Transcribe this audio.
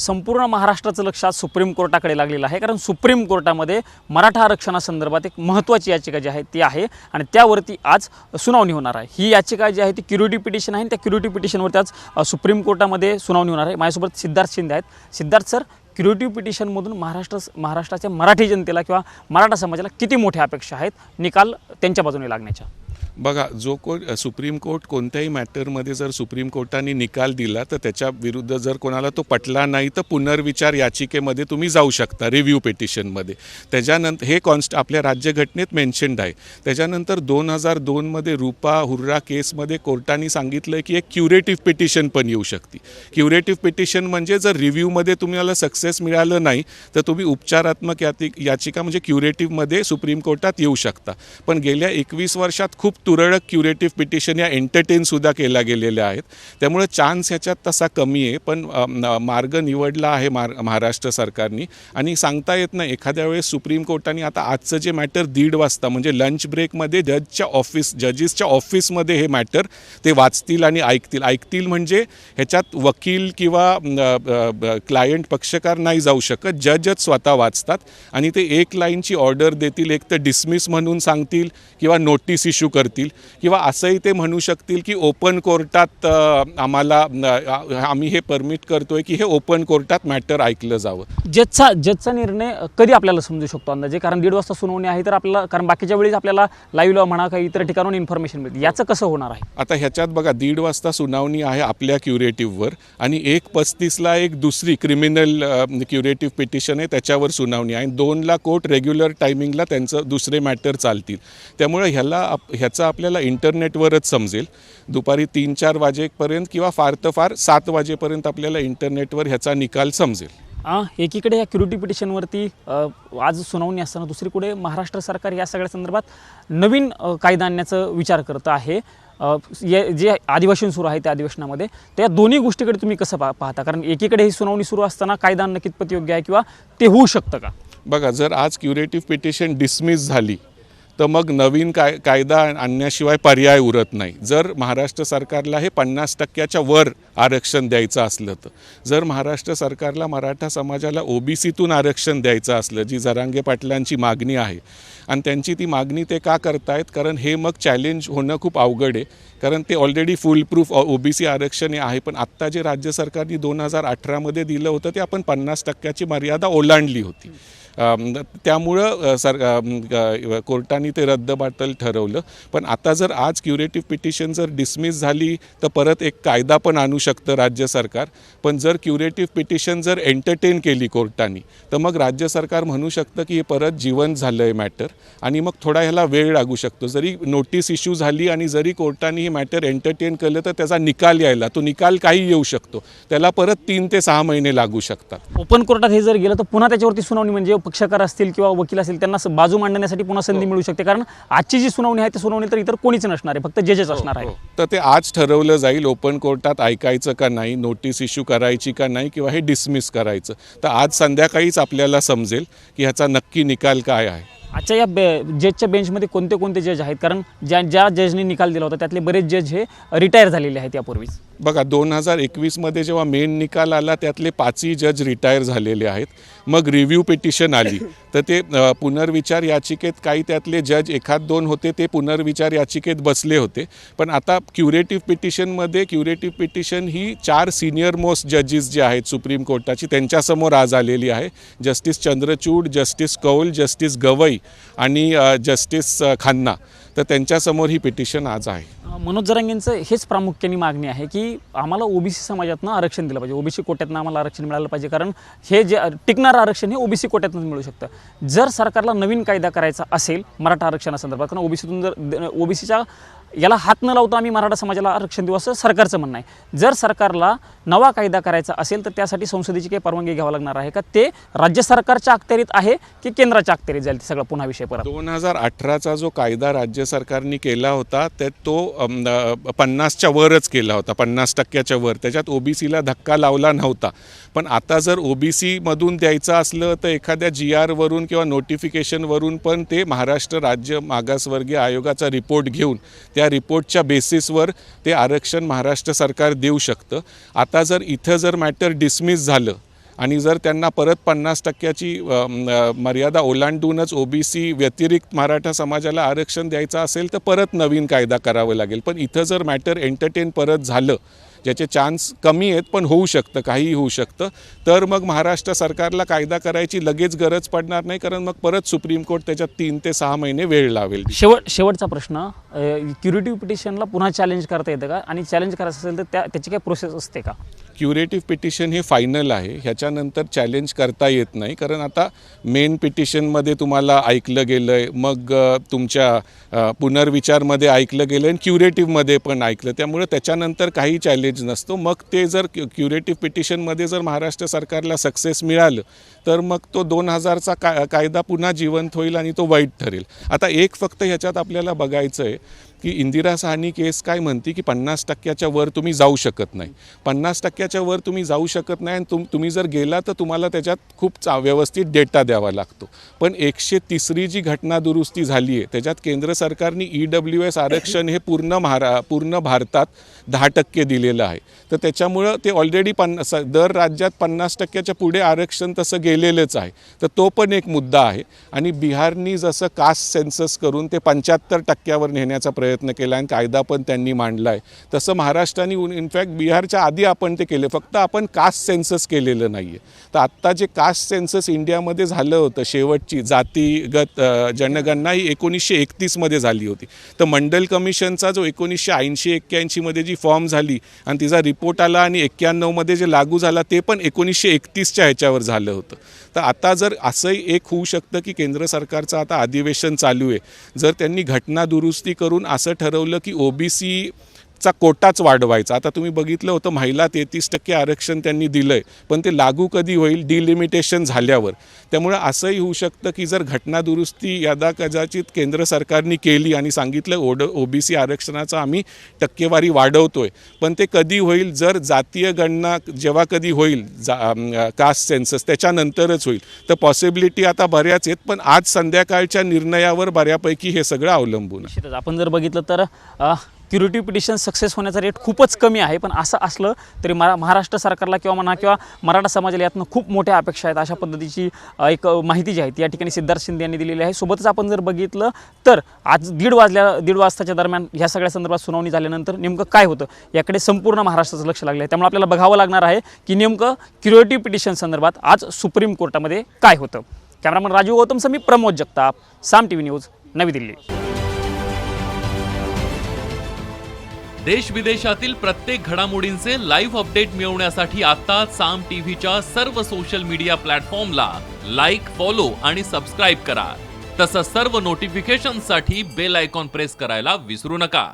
संपूर्ण महाराष्ट्राचं लक्ष आज सुप्रीम कोर्टाकडे लागलेलं आहे, कारण सुप्रीम कोर्टामध्ये मराठा आरक्षणासंदर्भात एक महत्त्वाची याचिका जी आहे ती आहे आणि त्यावरती आज सुनावणी होणार आहे। ही याचिका जी आहे ती क्युरिटी पिटिशन आहे, त्या क्युरिटी पिटिशनवरती आज सुप्रीम कोर्टामध्ये सुनावणी होणार आहे। माझ्यासोबत सिद्धार्थ शिंदे आहेत। सिद्धार्थ सर, क्युरिटी पिटिशनमधून महाराष्ट्राच्या मराठी जनतेला किंवा मराठा समाजाला किती मोठ्या अपेक्षा आहेत निकाल त्यांच्या बाजूने लागण्याच्या? बघा, सुप्रीम कोर्ट कोणत्याही मॅटरमध्ये जर सुप्रीम कोर्टाने निकाल दिला तर त्याच्या विरुद्ध जर कोणाला तो पटला नाही तर पुनर्विचार याचिकेमध्ये तुम्ही जाऊ शकता, रिव्ह्यू पिटिशनमध्ये। त्याच्यानंतर हे आपल्या राज्यघटनेत मेन्शन्ड आहे। त्याच्यानंतर 2002मध्ये रूपा हुर्रा केसमध्ये कोर्टाने सांगितलं की एक क्युरेटिव्ह पिटिशन पण येऊ शकते। क्युरेटिव्ह पिटिशन म्हणजे जर रिव्ह्यूमध्ये तुम्हाला सक्सेस मिळालं नाही तर तुम्ही उपचारात्मक याचिका म्हणजे क्युरेटिव्हमध्ये सुप्रीम कोर्टात येऊ शकता। पण गेल्या 21 वर्षात खूप तुरळक क्युरेटिव्ह पिटिशन या एंटरटेनसुद्धा केल्या गेलेल्या आहेत, त्यामुळे चान्स ह्याच्यात तसा कमी आहे। पण मार्ग निवडला आहे महाराष्ट्र सरकारने आणि सांगता येत नाही, एखाद्या वेळेस सुप्रीम कोर्टाने आता आजचं जे मॅटर 1:30 वाजता म्हणजे लंच ब्रेकमध्ये जजेसच्या ऑफिसमध्ये हे मॅटर ते वाचतील आणि ऐकतील म्हणजे ह्याच्यात वकील किंवा क्लायंट पक्षकार नाही जाऊ शकत, जजच स्वतः वाचतात आणि ते एक लाईनची ऑर्डर देतील, एक तर डिसमिस म्हणून सांगतील किंवा नोटीस इश्यू करतील किंवा असंही ते म्हणू शकतील की ओपन कोर्टात आम्ही हे परमिट करतोय की हे ओपन कोर्टात मॅटर ऐकलं जावं। जजचा निर्णय कधी आपल्याला समजू शकतो अंदाजे? कारण 1:30 वाजता सुनावणी आहे तर आपल्याला, कारण बाकीच्या वेळेस आपल्याला लाईव्ह म्हणा काही इतर ठिकाणून इन्फॉर्मेशन मिळते, याचं कसं होणार आहे? आता ह्याच्यात बघा, 1:30 वाजता सुनावणी आहे आपल्या क्युरेटिव्हवर आणि 1:35ला एक दुसरी क्रिमिनल क्युरेटिव्ह पिटिशन आहे, त्याच्यावर सुनावणी आहे। 2ला कोर्ट रेग्युलर टायमिंगला त्यांचं दुसरे मॅटर चालतील, त्यामुळे ह्याचं आपल्याला इंटरनेटवरच समजेल। दुपारी 3-4 वाजेपर्यंत किंवा फार तर फार 7 वाजेपर्यंत आपल्याला इंटरनेटवर ह्याचा निकाल समजेल। एकीकडे या क्युरिटी पिटिशनवरती आज सुनावणी असताना दुसरीकडे महाराष्ट्र सरकार या सगळ्या संदर्भात नवीन कायदा आणण्याचा विचार करत आहे। जे अधिवेशन सुरू आहे त्या अधिवेशनामध्ये, त्या दोन्ही गोष्टीकडे तुम्ही कसं पाहता? कारण एकीकडे ही सुनावणी सुरू असताना कायदा आणणं कितपत योग्य आहे किंवा ते होऊ शकतं का? बघा, जर आज क्युरेटिव्ह पिटिशन डिसमिस झाली तर मग नवीन कायदा आणण्याशिवाय पर्याय उरत नाही। जर महाराष्ट्र सरकारला हे 50% वर आरक्षण द्यायचं असलं तर, जर महाराष्ट्र सरकारला मराठा समाजाला ओबीसीतून आरक्षण द्यायचं असलं, जी जरांगे पाटलांची मागणी आहे आणि त्यांची ती मागणी ते का करतायत, कारण हे मग चॅलेंज होणं खूप अवघड आहे, कारण ते ऑलरेडी फुल प्रूफ ओबीसी आरक्षण आहे। पण आत्ता जे राज्य सरकारने 2018मध्ये दिलं होतं ते आपण 50%ची मर्यादा ओलांडली होती, त्यामुळं कोर्टाने ते रद्दबातल ठरवलं। पण आता जर आज क्युरेटिव्ह पिटिशन जर डिसमिस झाली तर परत एक कायदा पण आणू शकतं राज्य सरकार। पण जर क्युरेटिव्ह पिटिशन जर एंटरटेन केली कोर्टाने तर मग राज्य सरकार म्हणू शकतं की हे परत जिवंत झालं आहे मॅटर आणि मग थोडा ह्याला वेळ लागू शकतो। जरी नोटीस इश्यू झाली आणि जरी कोर्टाने हे मॅटर एंटरटेन केलं तर त्याचा निकाल यायला, तो निकाल काही येऊ शकतो, त्याला परत 3 ते 6 महिने लागू शकतात। ओपन कोर्टात हे जर गेलं तर पुन्हा त्याच्यावरती सुनावणी, म्हणजे पक्षकार असतील किंवा वकील असतील त्यांना बाजू मांडण्यासाठी पुन्हा संधी मिळू शकते, कारण आजची जी सुनावणी आहे ती सुनावणी तर इतर कोणीच नसणार आहे, फक्त जजेस असणार आहे। तर ते आज ठरवलं जाईल ओपन कोर्टात ऐकायचं का नाही, नोटीस इश्यू करायची का नाही किंवा हे डिसमिस करायचं। तर आज संध्याकाळीच आपल्याला समजेल की ह्याचा नक्की निकाल काय आहे। अच्छा, या जजच्या बेंचमध्ये कोणते जज आहेत? कारण ज्या जजने निकाल दिला होता त्यातले बरेच जज हे रिटायर झालेले आहेत यापूर्वीच। बघा, 2021मध्ये जेव्हा मेन निकाल आला त्यातले 5ही जज रिटायर झालेले आहेत। मग रिव्ह्यू पिटिशन आली तर ते पुनर्विचार याचिकेत काही त्यातले जज 1-2 होते, ते पुनर्विचार याचिकेत बसले होते। पण आता क्युरेटिव्ह पिटिशन ही 4 सिनियर मोस्ट जजेस जे आहेत सुप्रीम कोर्टाची त्यांच्यासमोर आज आलेली आहे। जस्टिस चंद्रचूड, जस्टिस कौल, जस्टिस गवई आणि जस्टिस खन्ना, तर त्यांच्यासमोर ही पिटिशन आज आहे। मनोज जरांगेंचं हेच प्रामुख्याने मागणी आहे की आम्हाला ओबीसी समाजातनं आरक्षण दिलं पाहिजे, ओबीसी कोट्यातनं आम्हाला आरक्षण मिळालं पाहिजे, कारण हे जे टिकणारं आरक्षण हे ओबीसी कोट्यातून मिळू शकतं। जर सरकारला नवीन कायदा करायचा असेल मराठा आरक्षणासंदर्भात, कारण ओबीसीतून जर ओबीसीच्या याला हात न लावता आम्ही मराठा समाजाला आरक्षण देऊ असं सरकारचं म्हणणं आहे। जर सरकारला नवा कायदा करायचा असेल तर त्यासाठी संसदेची काही परवानगी घ्यावी लागणार आहे का? ते राज्य सरकारच्या अखत्यारीत आहे की केंद्राच्या अखत्यारीत जाईल? सगळं पुन्हा विषय परत 2018चा जो कायदा राज्य सरकारने केला होता तो 50च्या वरच केला होता, 50%च्या वर, त्याच्यात ओबीसीला धक्का लावला नव्हता। पण आता जर ओबीसीमधून द्यायचं असलं तर एखाद्या GR-वरून किंवा नोटिफिकेशनवरून पण ते महाराष्ट्र राज्य मागासवर्गीय आयोगाचा रिपोर्ट घेऊन त्या रिपोर्टच्या बेसिसवर ते आरक्षण महाराष्ट्र सरकार देऊ शकतं। आता जर इथं जर मॅटर डिसमिस झालं आणि जर त्यांना परत 50%ची मर्यादा ओलांडूनच ओबीसी व्यतिरिक्त मराठा समाजाला आरक्षण द्यायचं असेल तर परत नवीन कायदा करावा लागेल. पण इथं जर मॅटर एंटरटेन परत झालं, ज्याचे चान्स कमी आहेत पण होऊ शकतं, काहीही होऊ शकतं, तर मग महाराष्ट्र सरकारला कायदा करायची लगेच गरज पडणार नाही, कारण मग परत सुप्रीम कोर्ट त्याच्यात 3 ते 6 महिने वेळ लावेल. शेवटचा प्रश्न, क्युरेटिव्ह पिटिशनला पुन्हा चॅलेंज करता येतं का, आणि चॅलेंज करायचं असेल तर त्याची काही प्रोसेस असते का? क्युरेटिव्ह पिटिशन हे फायनल आहे, ह्याच्यानंतर चॅलेंज करता येत नाही, कारण आता मेन पिटिशनमध्ये तुम्हाला ऐकलं गेलं आहे, मग तुमच्या पुनर्विचारमध्ये ऐकलं गेलं आणि क्युरेटिव्हमध्ये पण ऐकलं, त्यामुळे त्याच्यानंतर काही चॅलेंज नसतो. मग ते जर क्युरेटिव्ह पिटिशनमध्ये जर महाराष्ट्र सरकारला सक्सेस मिळालं तर मग तो 2000चा कायदा पुन्हा जिवंत होईल आणि तो वैध ठरेल. आता एक फक्त ह्याच्यात आपल्याला बघायचं आहे की इंदिरा साहनी केस काय म्हणते की 50%च्या वर तुम्ही जाऊ शकत नाही. 50%च्या वर तुम्ही जाऊ शकत नाही आणि तुम्ही जर गेला तर तुम्हाला त्याच्यात खूप व्यवस्थित डेटा द्यावा लागतो. पण 103री जी घटना दुरुस्ती झाली आहे त्याच्यात केंद्र सरकारने EWS आरक्षण हे पूर्ण भारतात 10% दिलेलं आहे. तर त्याच्यामुळं ते ऑलरेडी दर राज्यात 50%च्या पुढे आरक्षण तसं गेलेलंच आहे. तर तो पण एक मुद्दा आहे. आणि बिहारनी जसं कास्ट सेन्सस करून ते 75%वर नेण्याचा प्रयत्न केला आणि कायदा पण त्यांनी मांडला आहे, तसं महाराष्ट्राने इनफॅक्ट बिहारच्या आधी आपण ते केले, फक्त आपण कास्ट सेन्सस केलेलं नाही आहे. तर आत्ता जे कास्ट सेन्सस इंडियामध्ये झालं होतं, शेवटची जातीगत जनगणना ही 1931मध्ये झाली होती. तर मंडल कमिशनचा जो 1980-81मध्ये जी फॉर्म झाली आणि तिचा रिपोर्ट आला आणि 91मध्ये जे लागू झाला ते पण 1931च्या ह्याच्यावर झालं होतं. तर आता जर असंही एक होऊ शकतं की केंद्र सरकारचं आता अधिवेशन चालू आहे, जर त्यांनी घटना दुरुस्ती करून असं ठरवलं की ओबीसीचा कोटाच वाढवायचा. आता तुम्ही बघितलं होतं महिला 33% आरक्षण त्यांनी दिलं आहे, पण ते लागू कधी होईल? डिलिमिटेशन झाल्यावर. त्यामुळे असंही होऊ शकतं की जर घटना दुरुस्ती यादा कदाचित केंद्र सरकारने केली आणि सांगितलं ओबीसी आरक्षणाचा आम्ही टक्केवारी वाढवतोय, पण ते कधी होईल? जर जातीय गणना जेव्हा कधी होईल, कास्ट सेन्सस त्याच्यानंतरच होईल. तर पॉसिबिलिटी आता बऱ्याच आहेत, पण आज संध्याकाळच्या निर्णयावर बऱ्यापैकी हे सगळं अवलंबून आहे. निश्चितच आपण जर बघितलं तर क्युरेटिव्ह पिटिशन सक्सेस होण्याचा रेट खूपच कमी आहे. पण असं असलं तरी महाराष्ट्र सरकारला किंवा मराठा समाजाला यातनं खूप मोठ्या अपेक्षा आहेत. अशा पद्धतीची एक माहिती जी आहे ती या ठिकाणी सिद्धार्थ शिंदे यांनी दिलेली आहे. सोबतच आपण जर बघितलं तर आज 1:30 वाजताच्या दरम्यान ह्या सगळ्या संदर्भात सुनावणी झाल्यानंतर नेमकं काय होतं याकडे संपूर्ण महाराष्ट्राचं लक्ष लागलं आहे. त्यामुळे आपल्याला बघावं लागणार आहे की नेमकं क्युरेटिव्ह पिटिशन संदर्भात आज सुप्रीम कोर्टामध्ये काय होतं. कॅमेरामन राजू गौतमसह मी प्रमोद जगताप, साम TV न्यूज, नवी दिल्ली. देश विदेशातील प्रत्येक घडामोडींचे लाईव्ह अपडेट मिळवण्यासाठी आता साम टीव्हीच्या सर्व सोशल मीडिया प्लॅटफॉर्मला लाईक, फॉलो आणि सबस्क्राईब करा. तसंच सर्व नोटिफिकेशनसाठी बेल आयकॉन प्रेस करायला विसरू नका.